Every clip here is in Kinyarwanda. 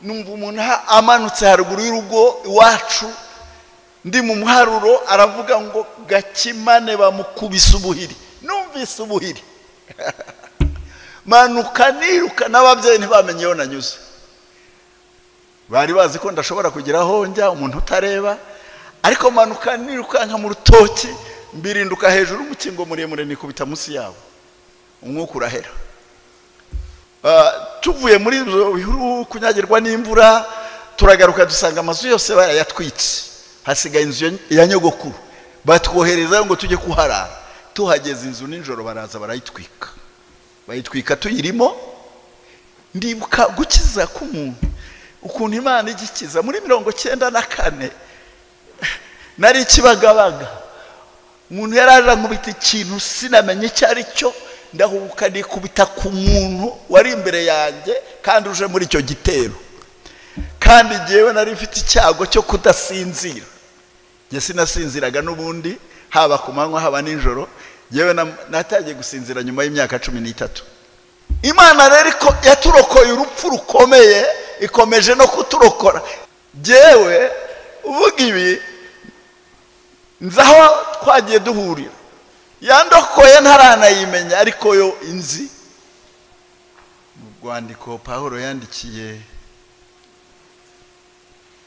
numva umuntu amanutse haruguru y'urugo iwacu ndi mu muharuro aravuga ngo Gakimane bamukubise ubuhiri. Numvise ubuhiri manuka niruka, n'ababyeyi ntibamenye iyo nanyuze. Bari bazi ko ndashobora kugeraho njya umuntu utareba, ariko manuka niruka nka mu rutoki mbirinduka hejuru umukingo muremure nikubita munsi yabo, umwuka urahera. Tuvuye muri ibyo bihuru kunyagirwa n'imvura turagaruka dusanga amazu yose barayatwitse, hasigaye inzu ya nyogokuru batwohereza ngo tujye kuharara. Tuhageze inzu nijoro baraza barayitwika, bayitwika tuyirimo. Ndibuka gukiza k'umuntu ukuntu Imana igikiza. Muri 94 nari Kibagabaga, umuntu yaraje nkubita ikintu sinamenye icyo ari cyo, ndahubuka nikubita ku muntu wari imbere yanjye kandi uje muri icyo gitero. Kandi jewe nari mfite icyago cyo kudasinzira, nge sinasinziraga n'ubundi haba ku manywa haba nijoro. Jewe natagiye gusinzira nyuma y'imyaka 13. Imana rero ko yaturokoye urupfu rukomeye, ikomeje no kuturokora. Jewe uvuga ibi nzaho twagiye duhurira, yandokoye ntaranayimenya, ariko yo inzi. Mu rwandiko Pawulo yandikiye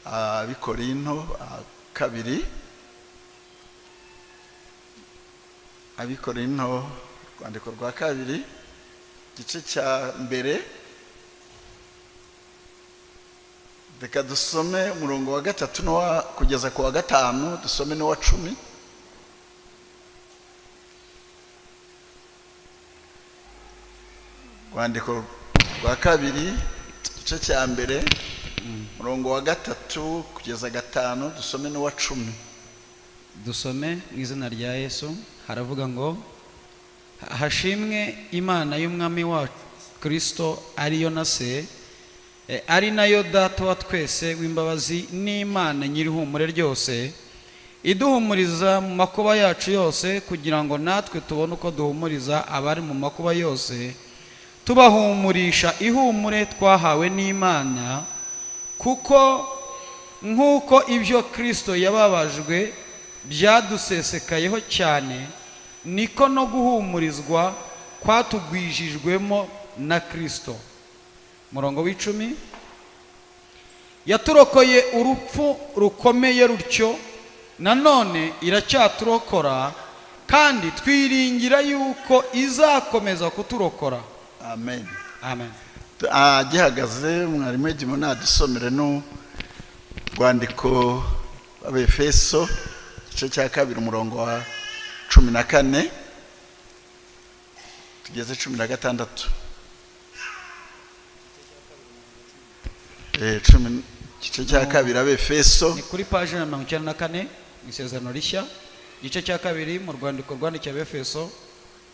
Abikorinto kabiri, Abikorinto rwandiko rwa kabiri gice cya mbere, reka dusome umurongo wa 3 kugeza ku wa 5, dusome no wa 10. Rwandiko rwa kabiri gice cya mbere umurongo wa 3 kugeza 5, dusome no wa 10. Dusome mu izina rya Yesu. Haravuga ngo hashimwe Imana y'umwami wacu Kristo ariyo na se, ari nayo data wa twese w'imbabazi, n'Imana nyirihumure ryose, iduhumuriza mu makuba yacu yose, kugira ngo natwe tubone uko duhumuriza abari mu makuba yose, tubahumurisha ihumure twahawe n'Imana. Kuko nk'uko ibyo Kristo yababajwe byadusesekayeho cyane, niko no guhumurizwa kwatugwijijwemo na Kristo. Murongo w'icumi, yaturokoye urupfu rukomeye rutyo, nanone iracyaturokora, kandi twiringira yuko izakomeza kuturokora. Amen. Amen. Gihagaze mwarimu Edimo nadusomere no rwandiko Abefeso igice cya 2 umurongo wa 14 tugeze 16. Igice cya 2 Abefeso ni kuri page ya 94 Isezerano Rishya, igice cya 2 mu rwandiko rwandikiye Abefeso,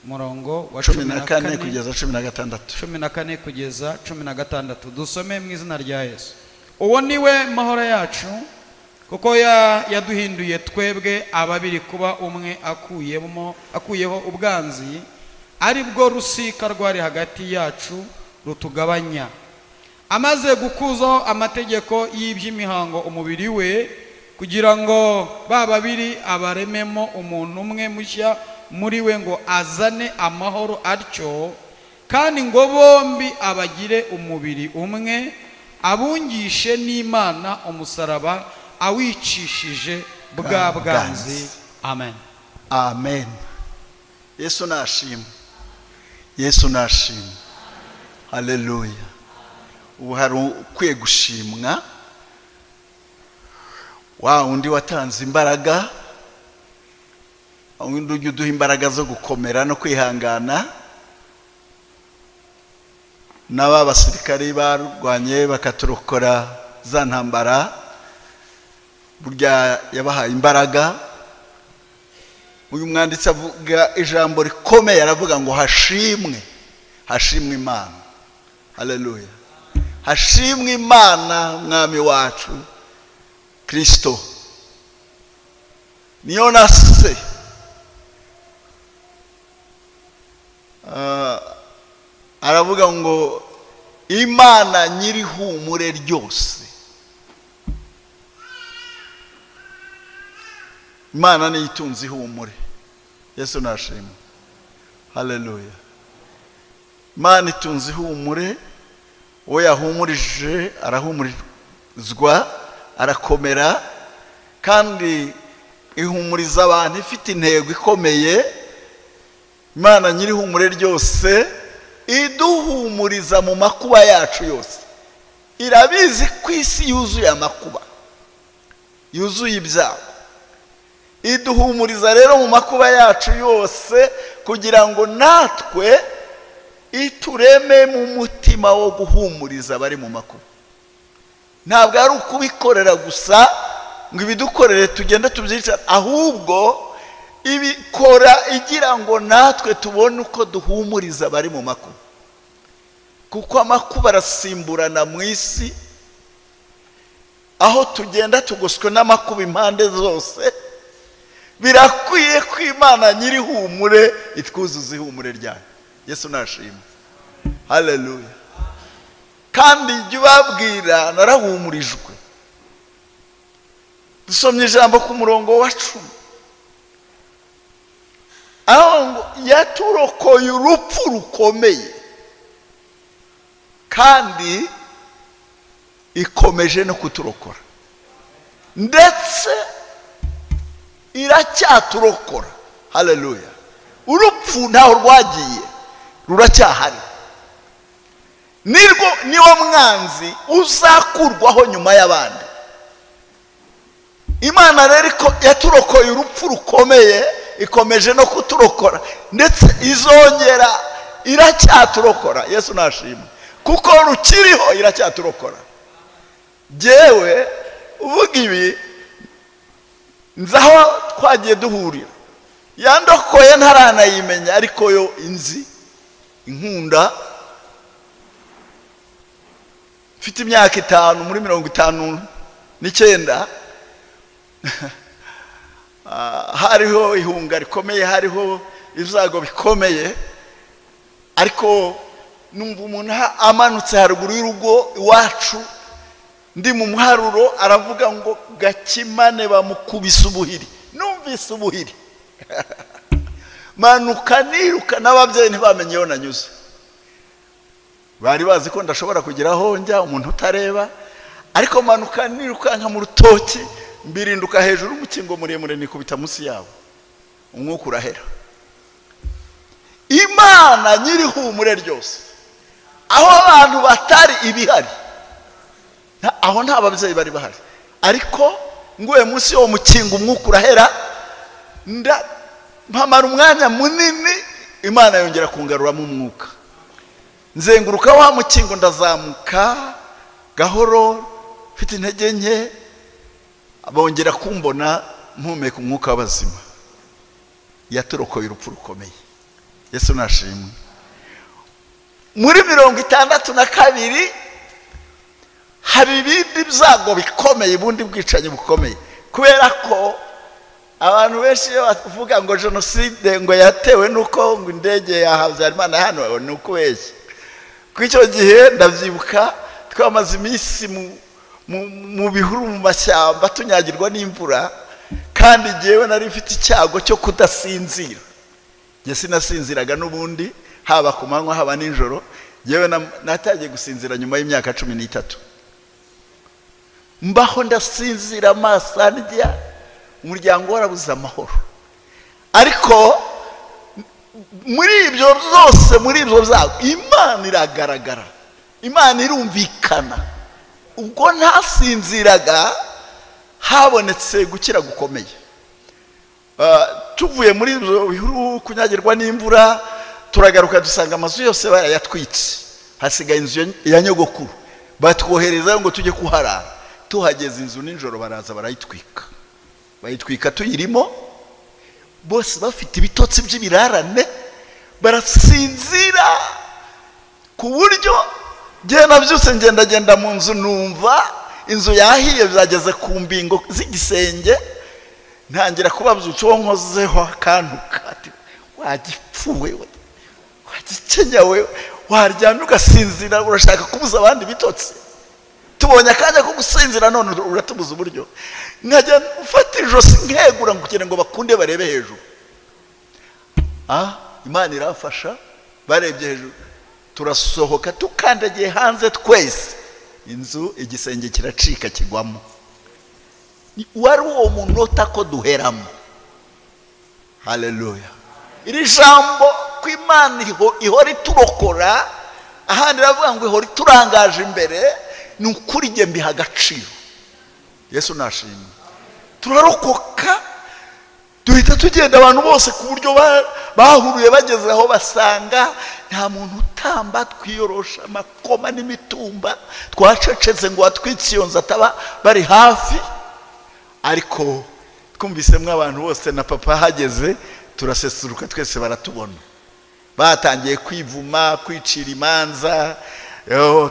murongo wa 14 kugeza 16. 14 kugeza 16. Dusome mu izina rya Yesu. Uwo niwe mahoro yacu, kuko yaduhinduye twebwe ababiri kuba umwe, akuyeho ubwanzi, ari bwo rusika rwari hagati yacu rutugabanya, amaze gukuzaho amategeko y'iby'imihango umubiri we, kugira ngo bababiri abarememo umuntu umwe mushya muri we, ngo azane amahoro atyo, kandi ngo bombi abagire umubiri umwe, abungishe n'Imana umusaraba awicishije bwa bwanzi. Amen. Amen. Yesu nashimwe, Yesu nashimwe. Haleluya. Ubu hari ukwiye gushimwa wa undi watanze imbaraga, undi ujya uduha imbaraga zo gukomera no kwihangana. N'aba basirikari barwanye bakaturokora za ntambara, burya yabahaye imbaraga. Uyu mwanditsi avuga ijambo rikomeye, aravuga ngo hashimwe, hashimwe Imana. Haleluya. Hashimwe Imana mwami wacu Kristo, niyo nase. Aravuga ngo Imana nyirihumure ryose. Imana ni itunze ihumure. Yesu nashimwe. Haleluya. Imana itunze ihumure, uwo yahumurije arahumurizwa, arakomera, kandi ihumuriza abantu ifite intego ikomeye. Imana nyirihumure ryose iduhumuriza mu makuba yacu yose. Irabizi ko isi yuzuye amakuba, yuzuye ibyago. Iduhumuriza rero mu makuba yacu yose kugira ngo natwe itureme mu mutima wo guhumuriza abari mu makuba. Ntabwo ari ukubikorera gusa ngo ibidukorere tugenda tubyicara, ahubwo ibikora igira ngo natwe tubone uko duhumuriza abari mu makuba. Kuko amakuba arasimburana mu isi, aho tugenda tugoswe n'amakuba impande zose. Birakwiye ko Imana nyirihumure itwuzuza ihumure ryayo. Yesu nashimwe. Haleluya. Kandi jya ubabwira narahumurijwe. Dusomye ijambo ku murongo wa 10, aho ngo yaturokoye urupfu rukomeye kandi ikomeje no kuturokora, ndetse iracyaturokora. Haleluya. Urupfu ntaho rwagiye, ruracyahari. Niwo mwanzi uzakurwaho nyuma y'abandi. Imana rero yaturokoye urupfu rukomeye, ikomeje no kuturokora, ndetse izongera iracyaturokora. Yesu nashimwe. Kuko rukiriho iracyaturokora. Jewe uvuga ibi nzaho twagiye duhurira, yandokoye ntaranayimenya, ariko yo inzi inkunda. Mfite imyaka 5 muri 59 hariho ihunga rikomeye, hariho ibyago bikomeye, ariko numva umuntu amanutse haruguru y'urugo iwacu, ndi mu muharuro, aravuga ngo Gakimane bamukubise ubuhiri. Numvise ubuhiri manuka niruka, n'ababyeyi ntibamenye iyo nanyuze. Bari bazi ko ndashobora kugira aho njya umuntu utareba, ariko manuka niruka nka mu rutoki, mbirinduka hejuru umukingo muremure, nikubita munsi yawo, umwuka urahera. Imana nyirihumure ryose, aho abantu batari ibihari, aho nta babyeyi bari bahari, ariko nguye munsi y'uwo mukingo umwuka urahera, mpamara umwanya munini, Imana yongera kungaruramo umwuka. Nzenguruka wa mukingo, ndazamuka gahoro, mfite intege nke, bongera kumbona mpumeka umwuka w'abazima. Yaturokoye urupfu rukomeye. Yesu nashimwe. Muri 62 hari ibindi byago bikomeye, ubundi bwicanyi bukomeye, kubera ko abantu benshi bavuga ngo jenoside ngo yatewe nuko ngo indege ya Habyarimana hano, ni ukubeshya. Kw'icyo gihe ndabyibuka twamaze iminsi mu bihuru, mu mashyamba, tunyagirwa n'imvura, kandi jewe nari mfite icyago cyo kudasinzira. Nge sinasinziraga n'ubundi, haba ku manywa haba nijoro. Jewe natagiye gusinzira nyuma y'imyaka 13. Mbaho ndasinzira amaso andya, umuryango warabuze amahoro. Ariko muri ibyo byose, muri ibyo byago, Imana iragaragara, Imana irumvikana. Ubwo ntasinziraga, habonetse gukira gukomeye. Tuvuye muri ibyo bihuru, kunyagirwa n'imvura, turagaruka dusanga amazu yose barayatwitse, hasigaye inzu ya nyogokuru. Batwoherezayo ngo tujye kuharara. Tuhageze inzu nijoro baraza barayitwika, bayitwika tuyirimo, bose bafite ibitotsi by'ibirarane, barasinzira ku buryo ngiye nabyutse ngenda mu nzu, numva inzu yahiye, byageze ku mbingo z'igisenge. Ntangira kubabyutsa uwo nkozeho akantu kati, wagipfuwe, wagikenya we, waryamye ugasinzira urashaka kubuza abandi bitotsi, tubonye akanya ko gusinzira none uratubuza uburyo. Nkajya ufata ijosi nkegura kugira ngo bakunde barebe hejuru. Imana irafasha, barebye hejuru turasohoka tukandagiye hanze twese, inzu igisenge kiracika kigwamo. Wari uwo munota ko duheramo. Haleluya. Iri jambo ko Imana ihora iturokora, ahandi ravuga ngo ihora iturangaje imbere, ni ukuri nge mbiha agaciro. Yesu nashimye. Turarokoka, duhita tugenda abantu bose ku buryo bahuruye bageze aho basanga nta muntu utamba, twiyorosha amakoma n'imitumba, twacecetse ngo watwitse iyo nzu ataba bari hafi. Ariko twumvisemwe abantu bose na papa hageze, turasesuruka twese baratubona. Batangiye kwivuma, kwicira imanza,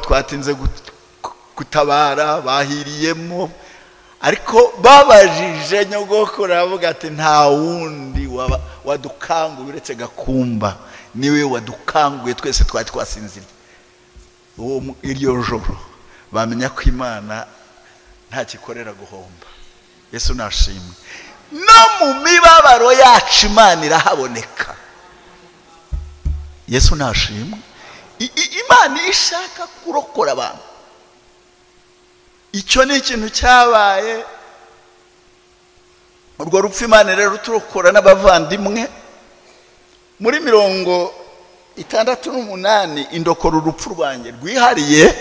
twatinze gutabara, bahiriyemo. Ariko babajije nyogokuru aravuga ati nta wundi wadukanguye uretse Gakumba, niwe wadukanguye twese twari twasinziriye. Iryo joro bamenya ko Imana nta kikorera guhomba. Yesu nashimwe. No mu mibabaro yacu Imana irahaboneka. Yesu nashimwe. Imana ishaka kurokora abantu. Icyo ni ikintu cyabaye. Urwo rupfu Imana rero turokora n'abavandimwe. Muri 68 indokora urupfu rwanjye rwihariye,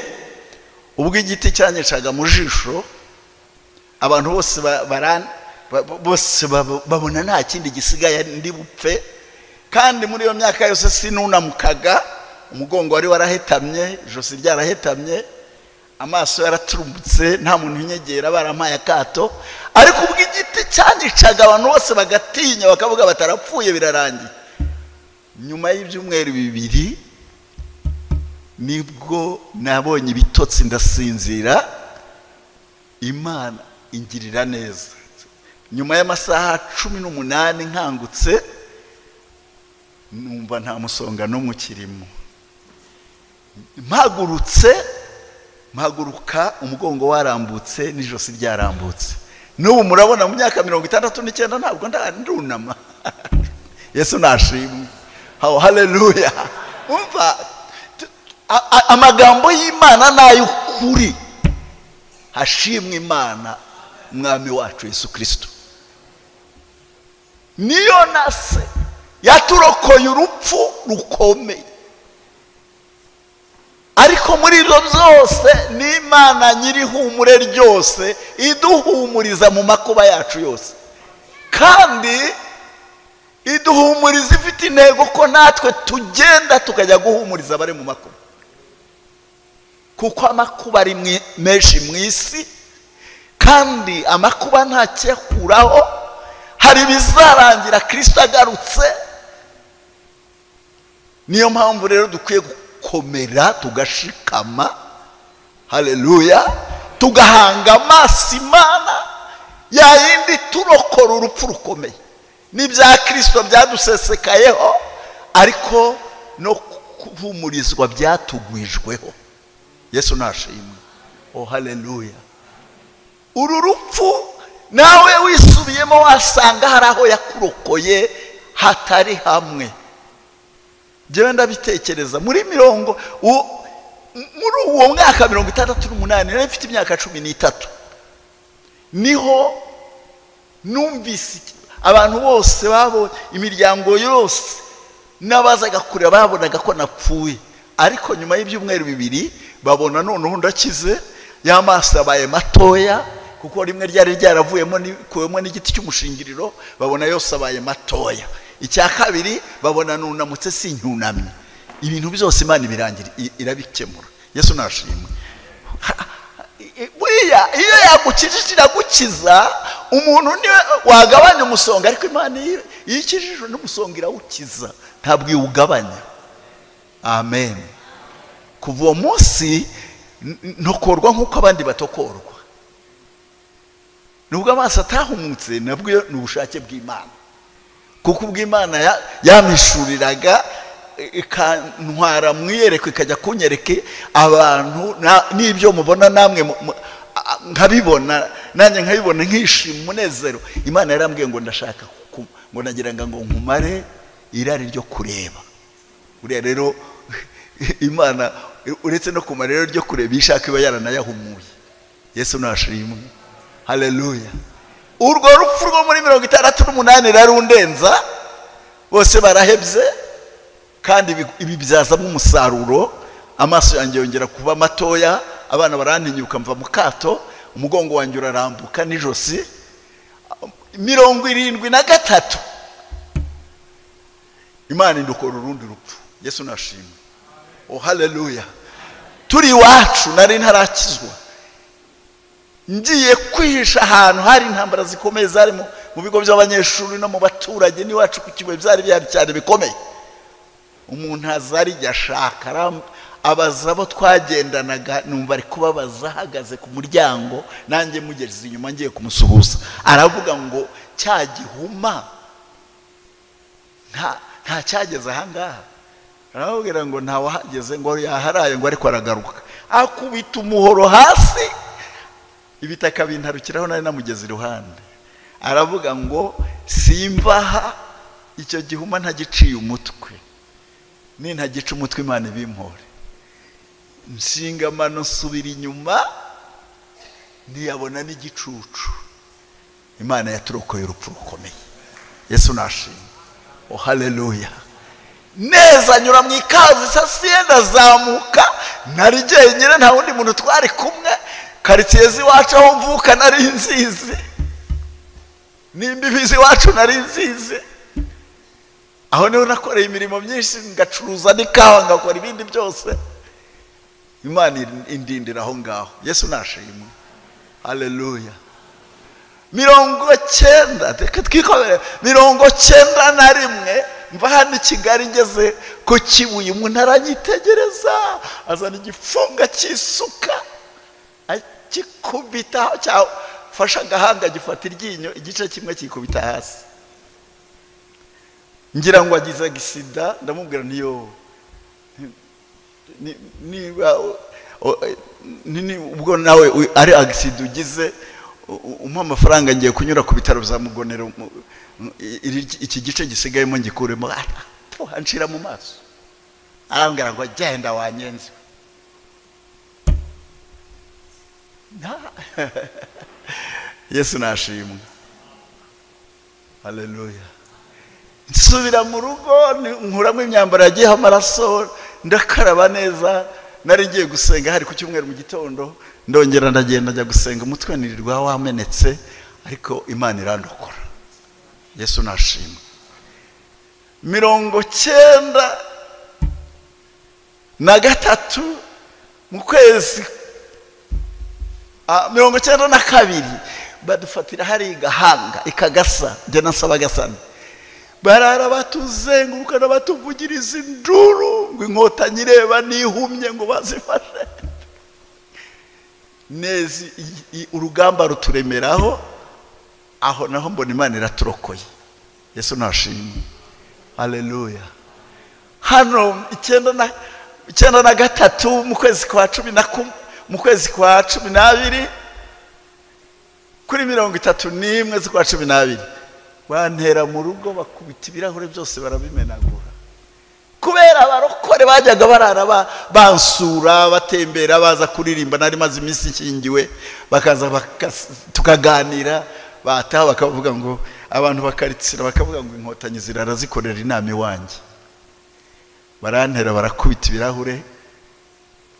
ubwo igiti cyanyecaga mu jisho, abantu bose babona nta kindi gisigaye ndi bupfe. Kandi muri iyo myaka yose sinunamukaga, umugongo wari warahetamye, ijosi ryarahetamye, amaso yaraturumbutse, nta muntu unyegera, barampaye akato. Ariko ubwo igiti cyanyicaga abantu bose bagatinya, bakavuga batarapfuye birarangiye. Nyuma y'ibyumweru 2 nibwo nabonye ibitotsi ndasinzira, Imana ingirira neza. Nyuma y'amasaha 18 nkangutse, numva nta musonga no mukirimo. Mpaguruka umugongo warambutse n'ijosi ryarambutse. N'ubu murabona mu myaka 69 ntabwo ndunama. Yesu nashimwe. Haleluya. Umva amagambo y'Imana n'ay'ukuri. Hashimwe Imana mwami wacu Yesu Kristo. Niyo nase yaturokoye urupfu rukomeye. Ariko muri ibyo byose ni Imana nyirihumure ryose iduhumuriza mu makuba yacu yose. Kandi iduhumuriza ifite intego ko natwe tugenda tukajya guhumuriza abari mu makuba. Kuko amakuba ari menshi mu isi, kandi amakuba ntacyakuraho. Hari bizarangira Kristo agarutse. Niyo mpamvu rero dukwiye gukomera, tugashikama. Haleluya. Tugahanga amaso Imana, yayindi turokora urupfu rukomeye. N'ibya Kristo byadusesekayeho, ariko no kuhumurizwa byatugwijweho. Yesu nashimwe. Haleluya. Uru rupfu nawe wisubiyemo wasanga hari aho yakurokoye hatari hamwe. Jewe ndabitekereza muri uwo mwaka 68 nari mfite imyaka 13, niho numvise abantu bose babo, imiryango yose n'abazaga kure babonaga ko napfuye. Ariko nyuma y'ibyumweru 2 babona noneho ndakize, y'amaso abaye matoya, kuko rimwe ryari ryaravuyemo n'igiti cy'umushingiriro, babona yose abaye matoya. Icya kabiri babona nunamutse sinyunamye. Ibintu byose Imana ibirangira irabikemura. Yesu nashimwe. Buriya iyo yagukijije iragukiza, umuntu niwe wagabanya umusonga, ariko Imana yikijije n'umusonga irawukiza, ntabwo iwugabanya. Amen. Kuva uwo munsi ntokorwa nk'uko abandi batokorwa. Nubwo amaso atahumutse, nabwo ni ubushake bw'Imana. Kuko ubw'Imana yamishuriraga ikantwara mwiyereko ikajya kunyereke abantu n'ibyo mubona namwe nkabibona nanjye nkabibona nkishima umunezero. Imana yarambwiye ngo ndashaka ngo nagira ngo nkumare irari ryo kureba. Uriya rero Imana uretse no kumara rero ryo kureba ishaka iba yaranayahumuye. Yesu nashimwe, haleluya. Urwo rupfu rwo muri 68 rarundenza, bose barahebye kandi ibibyazamo umusaruro. Amaso yanjye yongera kuba matoya, abana barantinyuka mva mu kato, umugongo wanjye urarambuka n'ijosi. 73 Imana indukora urundi rupfu. Yesu nashimwe, oh haleluya. Turi wacu nari ntarakizwa, ngiye kwihisha ahantu hari intambara zikomeye zari mu bigo by'abanyeshuri no mu baturage n'iwacu ku kibuye, byari byari cyane bikomeye. Umuntu azari yashaka abaza abo twagendanaga, numva ari kubabaza ahagaze ku muryango, nanjye mugeze inyuma ngiye kumusuhuza. Aravuga ngo cya gihuma nta cyageze ahangaha. Arababwira ngo nta wahageze, ngo yaharaye, ngo ariko aragaruka. Akubita umuhoro hasi, ibitaka bintarukiraho, nari namugeze iruhande. Aravuga ngo simvaha icyo gihuma ntagiciye umutwe, nintagica umutwe Imana ibimpore. Nshingamano nsubira inyuma, ntiyabona n'igicucu. Imana yaturokoye urupfu rukomeye. Yesu nashimwe, oh haleluya. Neza nyura mu ikazi sasiye ndazamuka, nari jyenyine nta wundi muntu twari kumwe. Karitsiye z'iwacu aho mvuka nari nzizi, n'imbibi z'iwacu nari nzizi. Aho niho nakoreye imirimo myinshi, ngacuruza n'ikawa, ngakora ibindi byose. Imana indindira aho ngaho. Yesu nashimwe, haleluya. 90 reka twikobere 91 mva hano i Kigali ngeze ku Kibuye, umuntu aranyitegereza azana igifunga cy'isuka akikubita, cyafasha agahanga gifata iryinyo, igice kimwe kikubita hasi. Ngira ngo agize gisida, ndamubwira niyo ubwo nawe ari agisida ugize, umpa amafaranga ngiye kunyura ku bitaro bya Mugonero, iki gice gisigayemo ngikuremo. Anshira mu maso, arambwira ngo genda wanyenze. Yesu nashimwe, haleluya. Nsubira mu rugo, nkuramo imyambaro yagiyeho amaraso, ndakaraba neza. Nari ngiye gusenga, hari ku cyumweru mu gitondo, ndongera ndagenda njya gusenga, umutwe nirirwa wamenetse, ariko Imana irandokora. Yesu nashimwe. 93 mu kwezi 92 badufatira hari Gahanga ikagasa, njye nasaba Gasana. Barara batuzenguruka n'abatuvugiriza induru, ngo inkota nyireba nihumye ngo bazifashe. Nezi urugamba ruturemeraho, aho naho mbona Imana iraturokoye. Yesu nashimwe, haleluya. Hano 93 mu kwezi kwa 11 mu kwezi kwa 12 kuri 31 z'ukwa 12 bantera mu rugo, bakubita ibirahure byose barabimenagura. Kubera abarokore bajyaga barara bansura, batembera, baza kuririmba. Nari maze iminsi nshingiwe, bakaza tukaganira, bataha bakavuga ngo abantu bakaritsira, bakavuga ngo inkotanyi zirara zikorera inama iwanjye. Barantera barakubita ibirahure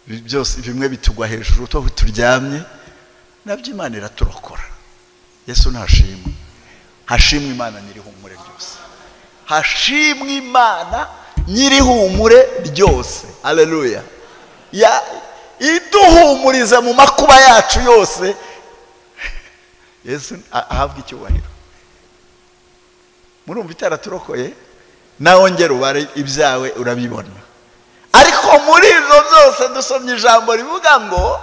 byose, bimwe bitugwa hejuru to turyamye. Nabyo Imana iraturokora. Yesu nashimwe, hashimwe Imana nyirihumure ryose, hashimwe Imana nyirihumure ryose, haleluya. Ya iduhumuriza mu makuba yacu yose. Yesu ahabwa icyubahiro. Murumva itaraturokoye, nawe ngero ubare ibyawe urabibona. Ariko muri ibyo byose dusomye ijambo rivuga ngo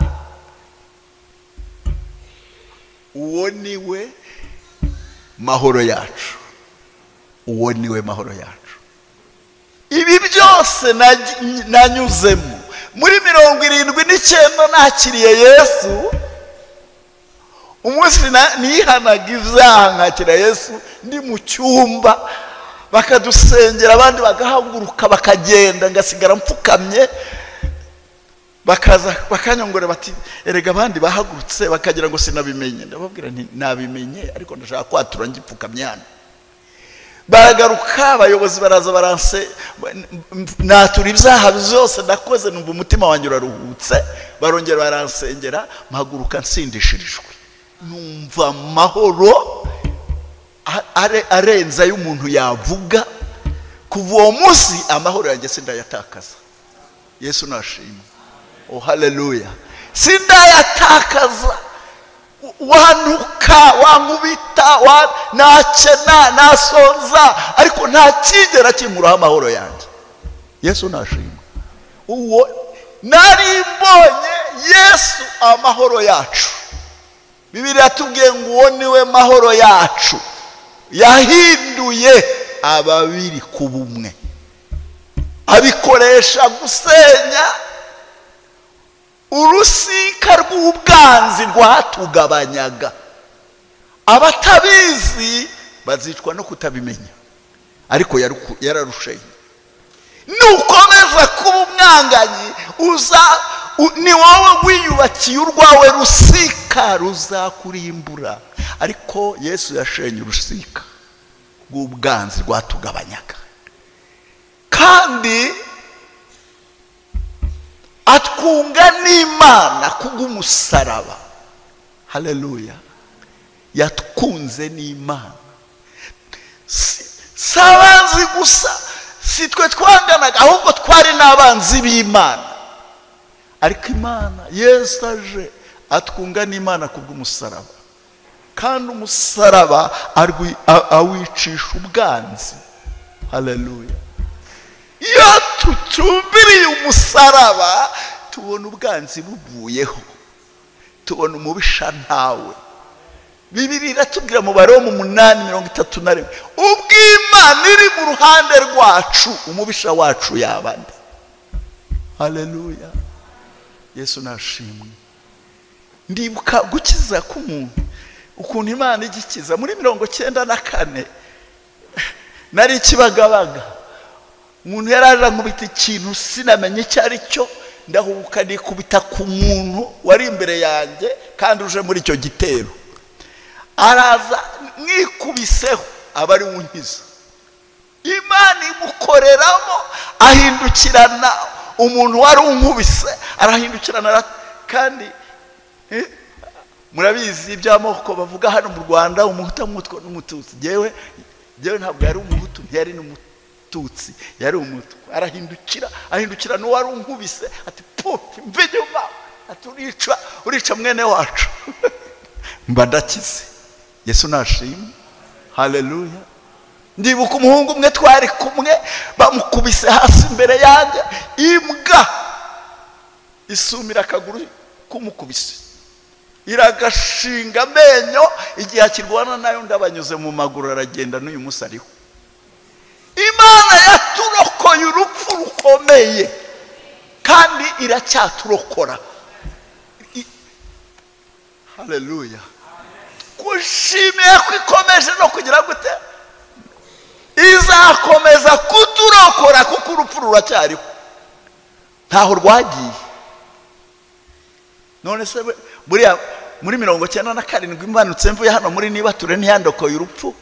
uwo niwe mahoro yacu, uwo niwe mahoro yacu. ibi byose nanyuzemo. Muri 79 nakiriye Yesu, umunsi nihanaga ibyaha nkakira Yesu, ndi mu cyumba bakadusengera, abandi bagahaguruka bakagenda, ngasigara mpfukamye, bakaza bakanyongora bati erega abandi bahagurutse, bakagira ngo sinabimenye. Ndababwira nti nabimenye, ariko ndashaka kwatura ngipfukamye hano. Baragaruka, abayobozi baraza baranse, natura ibyaha byose nakoze, numva umutima wanjye uraruhutse. Barongera baransengera, mpaguruka nsindishirijwe, numva amahoro arenza y'umuntu yavuga. Kuva uwo munsi amahoro yanjye sindayatakaza. Yesu nashimwe. Oh haleluya. Sindayatakaza. Wanuka, wankubita, nakena, nasonza, ariko nta kigera kinkuraho amahoro yanjye. Yesu nashimwe. Uwo nari mbonye Yesu amahoro yacu. Bibiliya yatubwiye ngo uwo niwe mahoro yacu, yahinduye ababiri ku bumwe, abikoresha gusenya urusika rw'ubwanzi rwatugabanyaga. Abatabizi bazicwa no kutabimenya, ariko yararusheye. Nukomeza kuba umwanganyi, ni wowe wiyubakiye urwawe rusika ruzakurimbura. Ariko Yesu yashenye urusika rw'ubwanzi rwatugabanyaga, kandi atwunga n'Imana kubw'umusaraba. Haleluya. Yatwunze n'Imana. Sabanzi gusa, si twe twanganaga, ahubwo twari n'abanzi b'Imana. Ariko Imana, Yesu aje atwunga n'Imana kubw'umusaraba, kandi umusaraba awicisha ubwanzi. Haleluya. Iyo tutumbiriye umusaraba, tubona ubwanzi buvuyeho, tubona umubisha ntawe. Bibiliya iratubwira mu Baroma 8:31, ubw'Imana iri mu ruhande rwacu, umubisha wacu yabande. Haleluya. Yesu nashimwe. Ndibuka gukiza k'umuntu, ukuntu Imana igikiza. Muri 94 nari Kibagabaga, umuntu yaraje nkubita ikintu sinamenye icyo ari cyo, ndahubuka nikubita ku muntu wari imbere yanjye kandi uje muri icyo gitero. Araza mwikubiseho, abari unkiza. Imana imukoreramo, ahindukirana umuntu wari unkubise, arahindukirana. Kandi murabizi iby'amoko bavuga hano mu Rwanda, umuhutu umutwe n'umututsi. Jewe ntabwo yari umuhutu, ntiyari n'umututsi, yari umutwe. Ahindukira n'uwari unkubise, ati puti mve nyuma, ati urica mwene wacu. Mba ndakize. Yesu nashimwe. Haleluya. Ndibuka umuhungu umwe twari kumwe, bamukubise hasi imbere yanjye, imbwa isumira akaguru kumukubise, iragashinga amenyo. Igihe akirwana nayo ndabanyuze mu maguru, aragenda, n'uyu munsi ariho. Imana yaturokoye urupfu rukomeye, kandi iracyaturokora. Haleluya. Kushimiye ko ikomeje no kugira gute, izakomeza kuturokora, kuko urupfu ruracyariho, ntaho rwagiye. None se muri 97 imanutse mvuye hano muri Nibature, ntiyandokoye urupfu,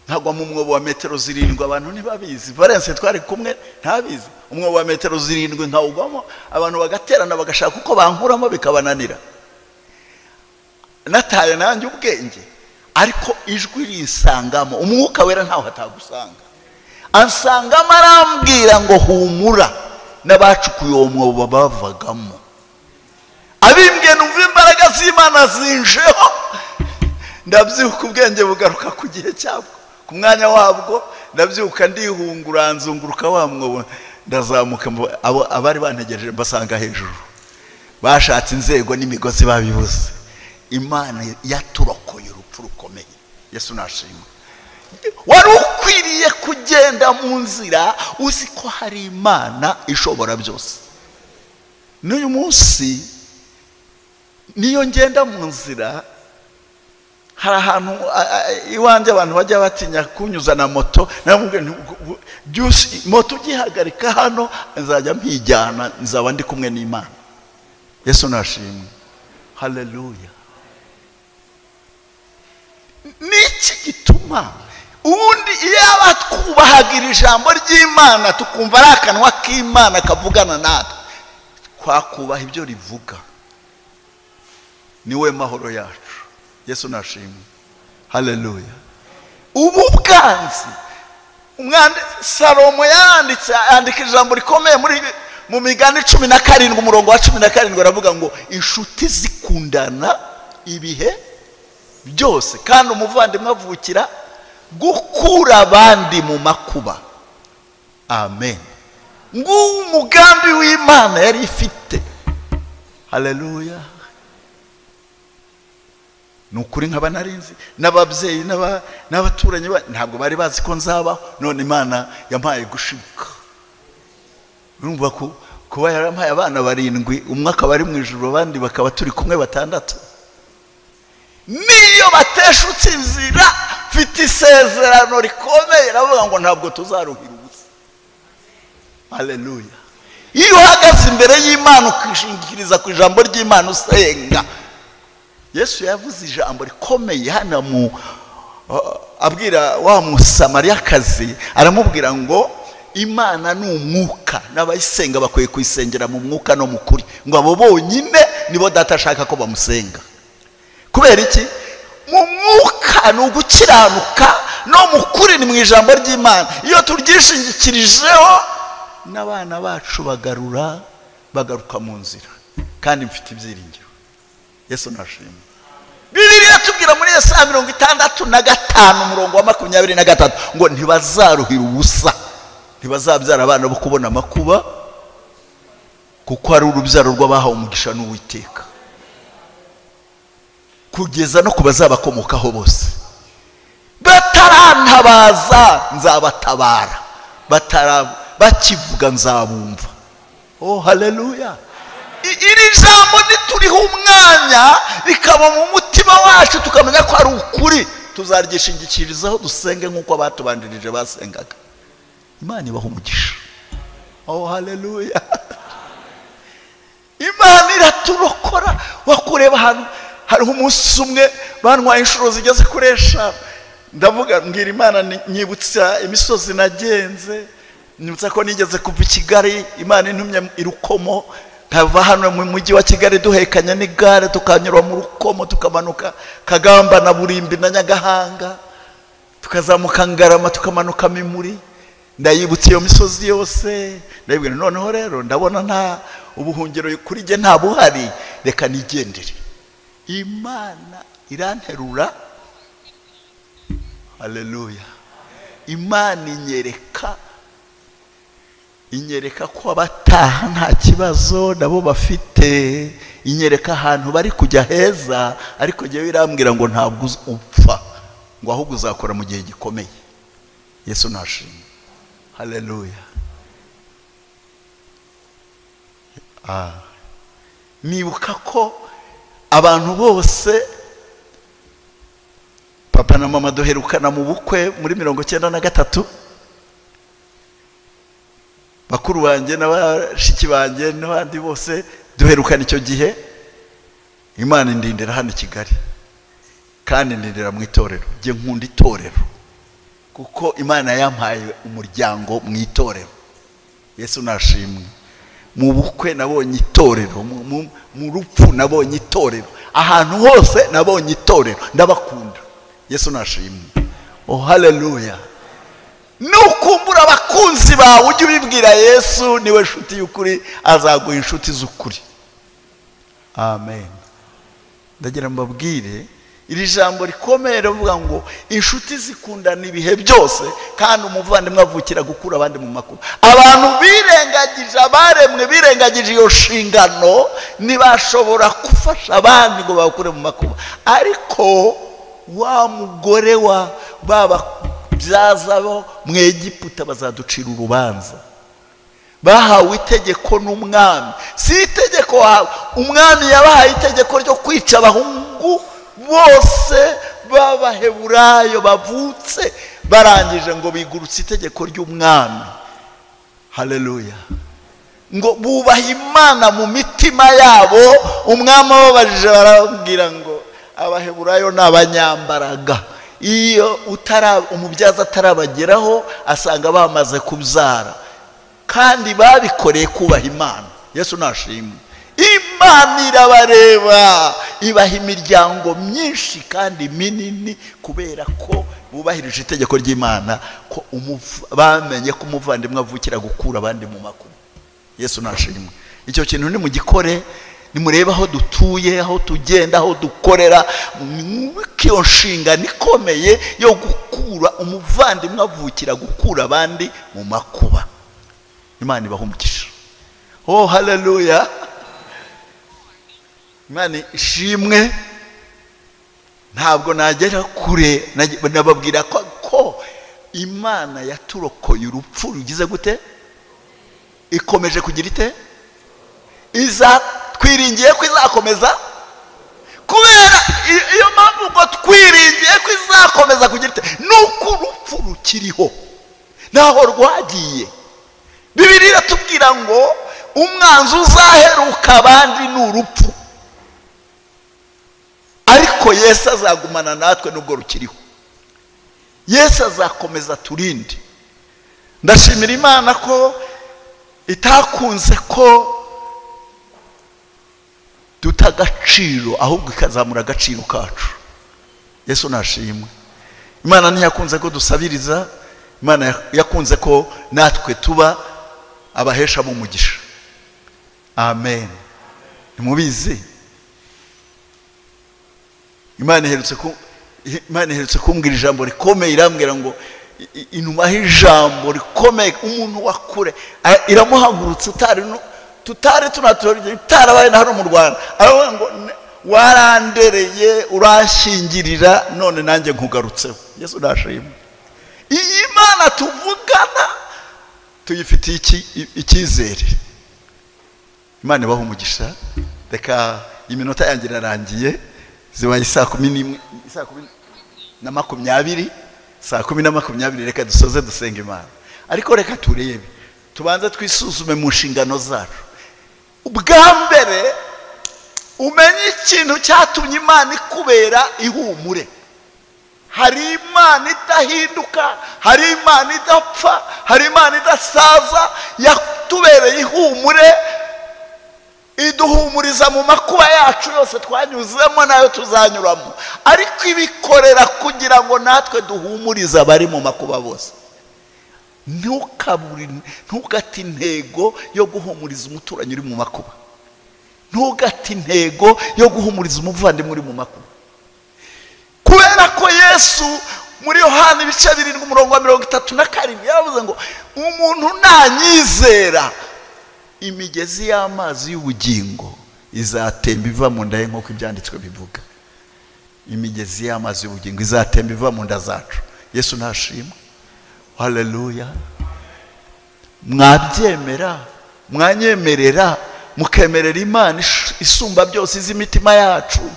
nkagwa mu mwobo wa metero 7. Abantu ntibabizi, Valence twari kumwe ntabizi. Umwobo wa metero 7 nkawugwamo, abantu bagaterana bagashaka uko bankuramo bikabananira. Nataye nanjye ubwenge, ariko ijwi rinsangamo. Umwuka wera ntaho hatagusanga, ansangamo arambwira ngo humura, n'abacukuye uwo mwobo bavagamo. Abimbwiye numva imbaraga z'Imana zinjeho, ndabyuka ubwenge bugaruka ku gihe cyabwo, ku mwanya wabwo. Ndabyuka ndihungura, nzunguruka wa mwobo, ndazamuka. Abari bantegereje mbasanga hejuru, bashatse inzego n'imigozi babibuze. Imana yaturokoye urupfu rukomeye. Yesu nashimwe. wari ukwiriye kugenda mu nzira uzi ko hari Imana ishobora byose. N'uyu munsi niyo ngenda mu nzira, hari ahantu iwanjye abantu bajya batinya kunyuza na moto, namubwiye moto ugihagarika hano nzajya mpijyana, nzaba ndi kumwe n'Imana. Yesu nashimwe. Haleluya. Niki gituma ubundi iyo twubahagira ijambo ry'Imana tukumva ari akanwa k'Imana kavugana natwe, twakubaha ibyo rivuga, niwe mahoro yacu. Yesu nashimwe. Haleluya. Ubu bwanzi Salomo yandika ijambo rikomeye mu Migani 17 umurongo wa 17, aravuga ngo inshuti zikundana ibihe byose, kandi umuvandimwe avukira gukura abandi mu makuba. Amen. Nguwo umugambi w'Imana yari ifite. Haleluya. Nukuri nkaba narinzi n'ababyeyi n'abaturanyi ntabwo bari bazi ko nzabaho, none Imana yampaye gushika. Urumva ko kuba yarampaye abana 7, umwe akaba ari mu ijuru, abandi bakaba turi kumwe 6. Niyo bateshutse inzira, mfite isezerano rikomeye, aravuga ngo ntabwo tuzaruhira ubusa. Haleluya. Iyo uhagaze imbere y'Imana ukishingikiriza ku ijambo ry'Imana usenga, Yesu yavuze ijambo rikomeye hano abwira wa Musamariyakazi, aramubwira ngo Imana ni umwuka, n'abayisenga bakwiye kuyisengera mu mwuka no mu kuri, ngo abo bonyine nibo Data ashaka ko bamusenga. Kubera iki? Mu mwuka ni ugukiranuka, no mu kuri ni mu ijambo ry'Imana. Iyo turyishingikirijeho, n'abana bacu bagaruka mu nzira, kandi mfite ibyiringiro. Yesu nashimwe. Bibiliya tubwira muri Yesaya 65 umurongo wa 23 ngo ntibazaruhira ubusa, ntibazabyara abana bo kubona amakuba, kuko ari urubyaro rw'abahawe umugisha n'Uwiteka, kugeza no kubazabakomokaho bose. Batarantabaza nzabatabara, bakivuga nzabumva. Oh haleluya. Iri jambo nituriho umwanya rikaba mu mutima wacu, tukamenya ko ari ukuri, tuzaryishingikirizaho dusenge nk'uko abatubandirije basengaga. Imana ibaha umugisha. Oh haleluya. Imana iraturokora. Wakureba hano hari umunsi umwe bantwaye inshuro zigeze kuri 5, ndavuga mbwira Imana nyibutsa imisozi nagenze, nyibutsa ko nigeze kuva i Kigali, Imana intumye irukomo, nkava hano mu mujyi wa Kigali duhekanya n'igare tukanyura mu Rukomo, tukamanuka Kagamba na Burimbi na Nyagahanga, tukazamuka Ngarama, tukamanuka Mimuri. Ndayibutse iyo misozi yose, ndabibwira noneho rero ndabona nta ubuhungiro kuri je nta buhari, reka nigendere. Imana iranterura. Haleluya. Imana inyereka ko abataha nta kibazo nabo bafite, inyereka ahantu bari kujya heza, ariko jewe irambwira ngo ntabwo upfa, ngo ahubwo uzakora mu gihe gikomeye. Yesu nashimwe. Haleluya. Nibuka ko abantu bose, papa na mama duherukana mu bukwe muri 93, bakuru banjye n'abashiki banjye n'abandi bose duherukana icyo gihe. Imana indindira hano i Kigali, kandi indindira mu itorero. Nge nkunda itorero, kuko Imana yampaye umuryango mu itorero. Yesu nashimwe. Mu bukwe nabonye itorero, mu rupfu nabonye itorero, ahantu hose nabonye itorero, ndabakunda. Yesu nashimwe. Oh haleluya. Nukumbura abakunzi bawe ujye ubibwira Yesu niwe nshuti y'ukuri, azaguha inshuti z'ukuri. Amen. Ndagira mbabwire iri jambo rikomeye rivuga ngo inshuti zikundana ibihe byose, kandi umuvandimwe avukira gukura abandi mu makuba. Abantu birengagije, abaremwe birengagije iyo nshingano, ntibashobora gufasha abandi ngo bakure mu makuba. Ariko wa mugore wa baba umubyaza bo mu Egiputa bazaducira urubanza. Bahawe itegeko n'umwami, si itegeko wawe, umwami yabahaye itegeko ryo kwica abahungu bose b'Abaheburayo bavutse, barangije ngo bigurutse itegeko ry'umwami. Haleluya. Ngo bubaha Imana mu mitima yabo. Umwami ababajije barabwira ngo Abaheburayo ni abanyambaraga, iyo umubyaza atarabageraho asanga bamaze kubyara, kandi babikoreye kubaha Imana. Yesu nashimwe. Imana irabareba, ibaha imiryango myinshi kandi minini kubera ko bubahirije itegeko ry'Imana, ko bamenye ko umuvandimwe avukira gukura abandi mu makuba. Yesu nashimwe. Icyo kintu ni mugikore, nimurebe aho dutuye, aho tugenda, aho dukorera, iyo nshinga nikomeye yo gukura umuvandimwe avukira gukura abandi mu makuba. Imana ibaha umugisha. Oh haleluya. Imana ishimwe. Ntabwo nagera kure, nababwira ko Imana yaturokoye urupfu rugize gute, ikomeje kugira ite, twiringiye ko izakomeza, kubera iyo mpamvu ngo twiringiye ko izakomeza kugira ite, nuko urupfu rukiriho naho rwagiye. Bibiliya iratubwira ngo umwanzi uzaheruka abandi ni urupfu, ariko Yesu azagumana natwe nubwo rukiriho. Yesu azakomeza turinde. Ndashimira Imana ko itakunze ko duta agaciro, ahubwo ikazamura agaciro kacu. Yesu nashimwe. Imana ntiyakunze ko dusabiriza, Imana yakunze ko natwe tuba abahesha b'umugisha. Amen. Nimubizi Imana iherutse kumbwira ijambo rikomeye, irambwira ngo inuma y'ijambo rikomeye umuntu wakure iramuhagurutse tutari tutarabaye na hano mu Rwanda, aravuga ngo warandereye uranshyingirira none nanjye nkugarutseho. Yesu nashimwe. Iyi Imana tuvugana tuyifitiye icyizere. Imana ibaha umugisha. Reka iminota yanjye irarangiye, zibaye saa 10:20. Reka dusoze dusenga Imana. Ariko reka turebe, tubanze twisuzume mu nshingano zacu. Ubwa mbere umenye ikintu cyatumye Imana ikubera ihumure. Hari Imana idahinduka, hari Imana idapfa, hari Imana idasaza, yatubereye ihumure, iduhumuriza mu makuba yacu yose twanyuzemo nayo tuzanyuramo, ariko ibikorera kugira ngo natwe duhumurize abari mu makuba bose. Ntugate intego yo guhumuriza umuturanyi uri mu makuba, ntugate intego yo guhumuriza umuvandimwe uri mu makuba, kubera ko Yesu muri Yohana 7:37 yaravuze ngo umuntu nanyizera imigezi y'amazi y'ubugingo izatemba iva mu nda ye, nk'uko ibyanditswe bivuga. Imigezi y'amazi y'ubugingo izatemba iva mu nda zacu. Yesu nashimwe. Haleluya. Mwabyemera, mwanyemerera, mukemerera Imana isumba byose iz'imitima yacu,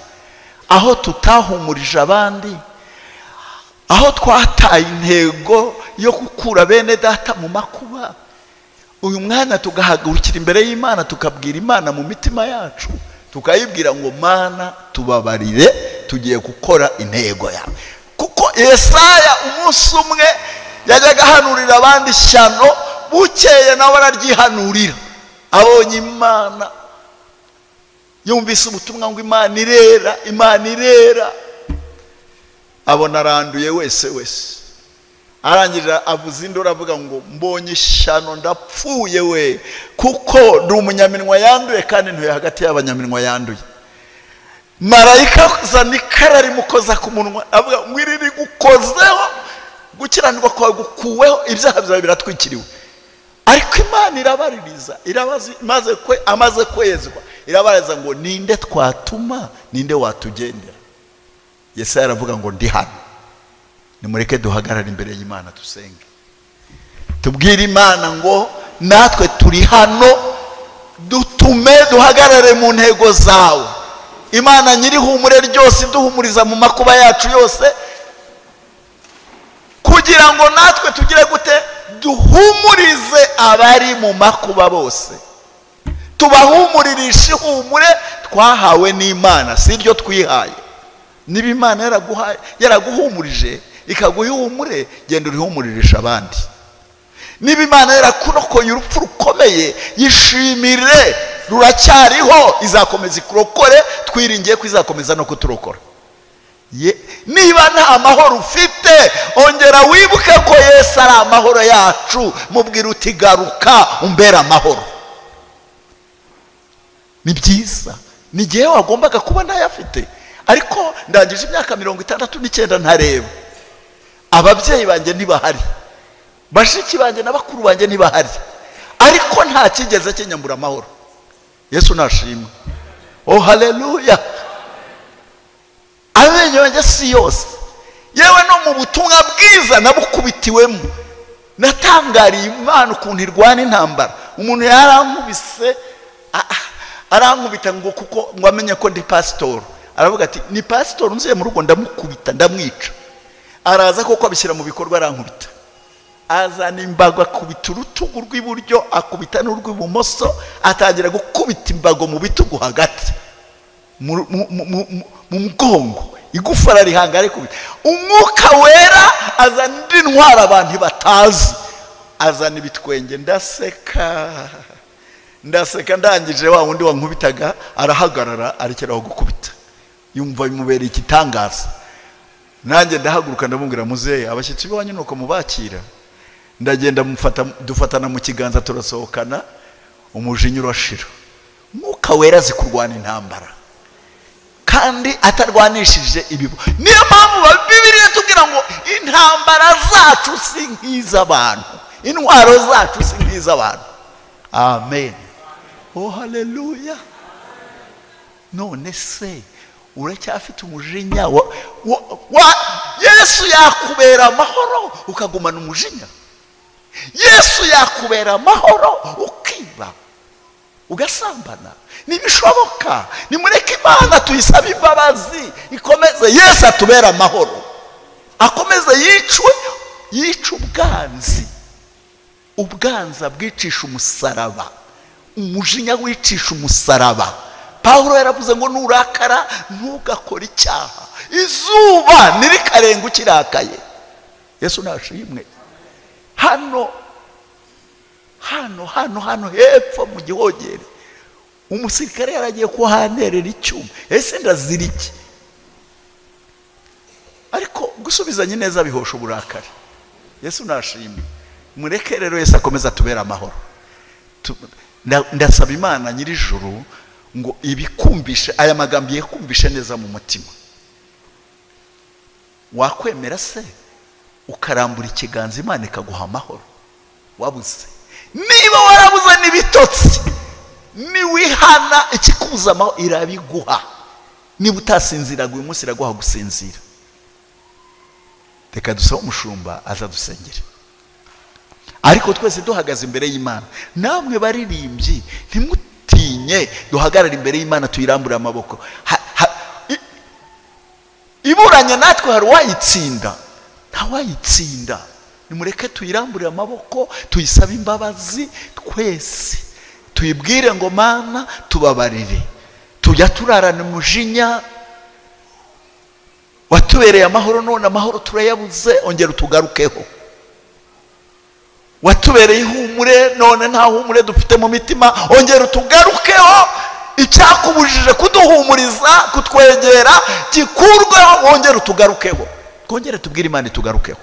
aho tutahumurije abandi, aho twataye intego yo gukura bene data mu makuba, uyu mwana tugahagurukira imbere y'Imana tukabwira Imana mu mitima yacu, tukayibwira ngo Mana tubabarire, tugiye gukora intego yawe. Kuko Yesaya umunsi umwe yajyaga ahanurira abandi ishyano, bukeye nawe araryihanurira. Abonye Imana, yumvise ubutumwa ngo Imana irera, Imana irera, abona aranduye wese. Arangira avuza induru avuga ngo mbonye ishyano ndapfuye we, kuko ndi umunyaminwa yanduye kandi ntuye hagati y'abanyaminwa yanduye. Marayika azana ikara rimukoza ku munwa avuga ngo iri rigukozeho, gukiranirwa kwawe gukuweho, ibyaha byawe biratwikiriwe. Ariko Imana irabaririza, amaze kwezwa irabariza ngo ninde twatuma, ninde watugendera. Yesaya aravuga ngo ndi hano. nimureke duhagarare imbere y'Imana dusenge, tubwire Imana ngo natwe turi hano, dutume duhagarare mu ntego zawe. Imana nyirihumure ryose duhumuriza mu makuba yacu yose, kugira ngo natwe tugire gute, duhumurize abari mu makuba bose, tubahumuririshe ihumure twahawe n'Imana, si iryo twihaye. Niba Imana yaraguhumurije ikaguha ihumure, genda urihumuririsha abandi. Niba Imana yarakurokoye urupfu rukomeye, yishimire, ruracyariho, izakomeza ikurokore, twiringiye ko izakomeza no kuturokora. Niba nta mahoro ufite, ongera wibuke ko Yesu ari amahoro yacu, mubwira uti garuka umbera amahoro. Ni byiza, ni igihe wagombaga kuba ntayafite, ariko ndangije imyaka 69 ntareba, ababyeyi banjye ntibahari, bashiki banjye na bakuru banjye ntibahari, ariko nta kigeze kinyambura amahoro. Yesu nashimwe. Oh haleluya. Amenyo yanjye si yose, yewe no mu butumwa bwiza nabukubitiwemo, natangariye Imana ukuntu irwana intambara. Umuntu yarankubise, arankubita ngo kuko ngo amenye ko ndi pastor, aravuga ati ni pastor, nziye mu rugo ndamukubita ndamwica. Araza koko abishyira mu bikorwa, arankubita, azana imbago akubita urutugu rw'iburyo, akubita n'urw'ibumoso, atangira gukubita imbago mu bitugu hagati mu mugongo, igufa rarihanga arikubita. Umwuka wera azana indi ntwara abantu batazi, azana ibitwenge, ndaseka ndangije, wa wundi wankubitaga arahagarara arekeraho gukubita, yumva bimubereye igitangaza. Nanjye ndahaguruka ndamubwira, muzehe abashyitsi b'iwanyu nuko mubakira? Ndagenda dufatana mu kiganza, turasohokana, umujinya urashira. Umwuka wera azi kurwana intambara kandi atarwanishije ibibo. Niyo mpamvu Bibiliya tubwira ngo intambara zacu si nk'iz'abantu, intwaro zacu si nk'iz'abantu. Amen. Oh haleluya. None se uracyafite umujinya Yesu yakubera amahoro ukagumana umujinya? Yesu yakubera amahoro ukiba ugasambana? Nibishoboka. Nimureke Imana tuyisabe imbabazi, ikomeze Yesu atubera amahoro, akomeze yica ubwanza bwicisha umusaraba, umujinya wicisha umusaraba. Pawulo yaravuze ngo nurakara ntugakora icyaha, izuba nirikarenga ukirakaye. Yesu nashimwe. Hano hepfo mu Gihogere, umusirikare yaragiye kuhanterera icyuma. Ese ndazira iki? Ariko gusubizanye neza bihosha uburakari. Yesu nashimwe. Mureke rero Yesu akomeza atubera amahoro. Ndasaba Imana nyirijuru ngo ibikumvishe aya magambo yekumbishe neza mu mutima. Wakwemera se ukarambura ikiganza Imana ikaguha amahoro? Wabuze? Niba warabuze n'ibitotsi, niwihana ikikuza amahoro irabiguha. Niba utasinziraga uyu munsi iraguha gusinzira. Reka dusabe umushumba aza dusengere, ariko twese duhagaze imbere y'Imana. Namwe baririmbyi ntimutinye, duhagarare imbere y'Imana tuyirambure amaboko. Iburanye natwe hari uwayitsinda? Ntawayitsinda. Nimureke tuyirambure amaboko, tuyisabe imbabazi twese, tuyibwire ngo Mana tubabarire, tujya turarana umujinya, watubereye amahoro none amahoro turayabuze, ongera utugarukeho. Watubereye ihumure none nta humure dufite mu mitima, ongera utugarukeho. Icyakubujije kuduhumuriza kutwegera gikurweho, ongera utugarukeho. Twongere tubwire Imana itugarukeho.